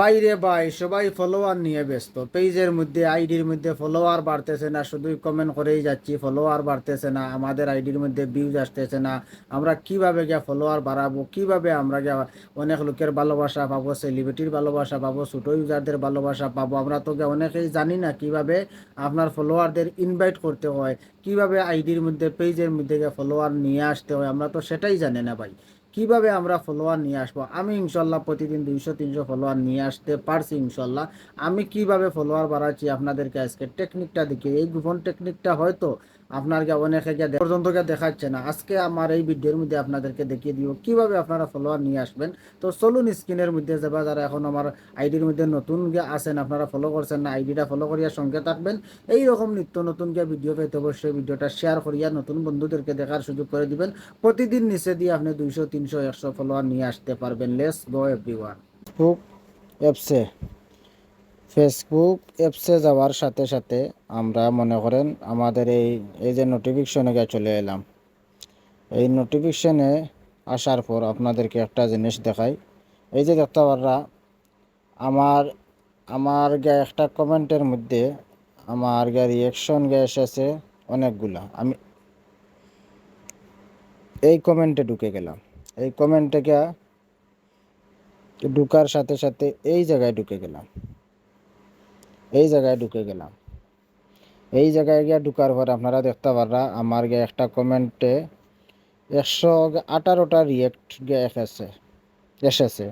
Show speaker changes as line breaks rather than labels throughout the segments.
বাইরে ভাই সবাই ফলোয়ার নিয়ে ব্যস্ত, পেজের মধ্যে আইডির মধ্যে ফলোয়ার বাড়তেছে না, শুধুই কমেন্ট করেই যাচ্ছি, ফলোয়ার বাড়তেছে না, আমাদের আইডির মধ্যে ভিউজ আসতেছে না। আমরা কিভাবে গিয়া ফলোয়ার বাড়াবো, কিভাবে আমরা গিয়া অনেক লোকের ভালোবাসা পাবো, সেলিব্রিটির ভালোবাসা পাবো, ছোট ইউজারদের ভালোবাসা পাবো? আমরা তো গিয়া অনেকেই জানি না কিভাবে আপনার ফলোয়ারদের ইনভাইট করতে হয়, কিভাবে আইডির মধ্যে পেজের মধ্যে গিয়া ফলোয়ার নিয়ে আসতে হয়, আমরা তো সেটাই জানি না ভাই। কিভাবে আমরা ফলোয়ার নিয়ে আসবো? আমি ইনশাল্লাহ প্রতিদিন 200-300 ফলোয়ার নিয়ে আসতে পারছি ইনশাল্লাহ। আমি কিভাবে ফলোয়ার বাড়াচ্ছি আপনাদেরকে আজকে টেকনিকটা দেখিয়ে, এই গোপন টেকনিকটা হয়তো আপনার অনেকে গিয়ে পর্যন্ত দেখাচ্ছে না। আজকে আমার এই ভিডিওর মধ্যে আপনাদেরকে দেখিয়ে দিব কিভাবে আপনারা ফলোয়ার নিয়ে আসবেন। তো চলুন স্ক্রিনের মধ্যে যাবা, যারা এখন আমার আইডির মধ্যে নতুন আছেন, আপনারা ফলো করছেন না, আইডিটা ফলো করিয়া সঙ্গে থাকবেন। এই রকম নিত্য নতুন ভিডিও পেতে অবশ্যই ভিডিওটা শেয়ার করিয়া নতুন বন্ধুদেরকে দেখার সুযোগ করে দিবেন। প্রতিদিন নিচে দিয়ে আপনি 200-300-100 ফলোয়ার নিয়ে আসতে পারবেন। Let's go everyone. ফেসবুক অ্যাপসে ফেসবুক অ্যাপসে যাওয়ার সাথে সাথে আমরা মনে করেন আমাদের এই এই যে নোটিফিকেশনে চলে এলাম। এই নোটিফিকেশনে আসার পর আপনাদেরকে একটা জিনিস দেখাই। এই যে দেখতে পাররা আমার আমার একটা কমেন্টের মধ্যে আমার রিয়াকশন এসেছে অনেকগুলা। আমি এই কমেন্টে ঢুকে গেলাম। এই কমেন্টে ঢুকার সাথে সাথে এই জায়গায় ঢুকে গেলাম। এই জায়গায় ঢুকে গেলাম এই জায়গায় গিয়ে ঢুকার পর আপনারা দেখতে পাররা আমার একটা কমেন্টে 118টা রিয়েক্ট এসেছে।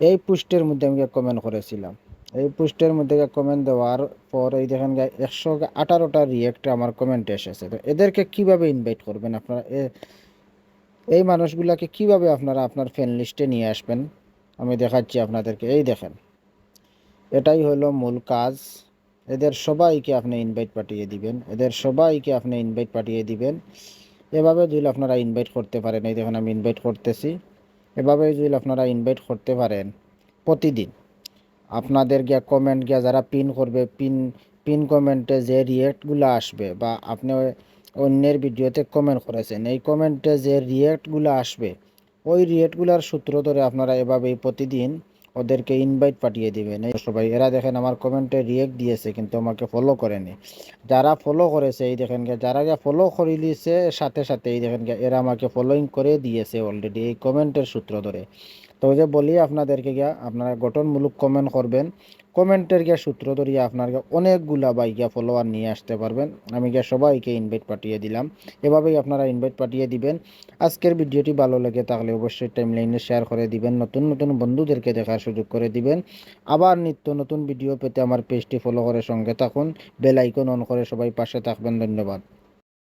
এই পোস্টের মধ্যে আমি কমেন্ট করেছিলাম। এই পোস্টের মধ্যে কমেন্ট দেওয়ার পর এই দেখেন 118টা রিয়েক্ট আমার কমেন্টে এসেছে। তো এদেরকে কিভাবে ইনভাইট করবেন আপনারা? এই মানুষগুলাকে কিভাবে আপনারা আপনার ফ্রেন্ড লিস্টে নিয়ে আসবেন আমি দেখাচ্ছি আপনাদেরকে। এই দেখেন, এটাই হলো মূল কাজ। এদের সবাইকে আপনি ইনভাইট পাঠিয়ে দিবেন, এভাবে যদি আপনারা ইনভাইট করতে পারেন, এই দেখেন আমি ইনভাইট করতেছি। এভাবে যদি আপনারা ইনভাইট করতে পারেন প্রতিদিন, আপনাদের কমেন্ট যারা পিন করবে, পিন কমেন্টে যে রিয়েক্টগুলো আসবে, বা আপনি অন্যের ভিডিওতে কমেন্ট করেছেন, এই কমেন্টে যে রিয়েক্টগুলো আসবে, ওই রিয়েক্টগুলোর সূত্র ধরে আপনারা এভাবেই প্রতিদিন ওদেরকে ইনভাইট পাঠিয়ে দিবেন। এই সবাই এরা দেখেন আমার কমেন্টে রিয়েক্ট দিয়েছে কিন্তু আমাকে ফলো করেনি। যারা ফলো করেছে এই দেখেন যারা ফলো করে দিয়েছে সাথে সাথে এই দেখেন এরা আমাকে ফলোইং করে দিয়েছে অলরেডি এই কমেন্টের সূত্র ধরে। তো যে বলি আপনাদেরকে আপনারা গঠনমূলক কমেন্ট করবেন, কমেন্টের সূত্র ধরিয়া আপনার অনেকগুলা ফলোয়ার নিয়ে আসতে পারবেন। আমি সবাইকে ইনভাইট পাঠিয়ে দিলাম। এভাবেই আপনারা ইনভাইট পাঠিয়ে দিবেন। আজকের ভিডিওটি ভালো লাগে থাকলে অবশ্যই টাইমলাইনে শেয়ার করে দিবেন, নতুন নতুন বন্ধুদেরকে দেখার সুযোগ করে দিবেন। আবার নিত্য নতুন ভিডিও পেতে আমার পেজটি ফলো করে সঙ্গে থাকুন, বেল আইকন অন করে সবাই পাশে থাকবেন। ধন্যবাদ।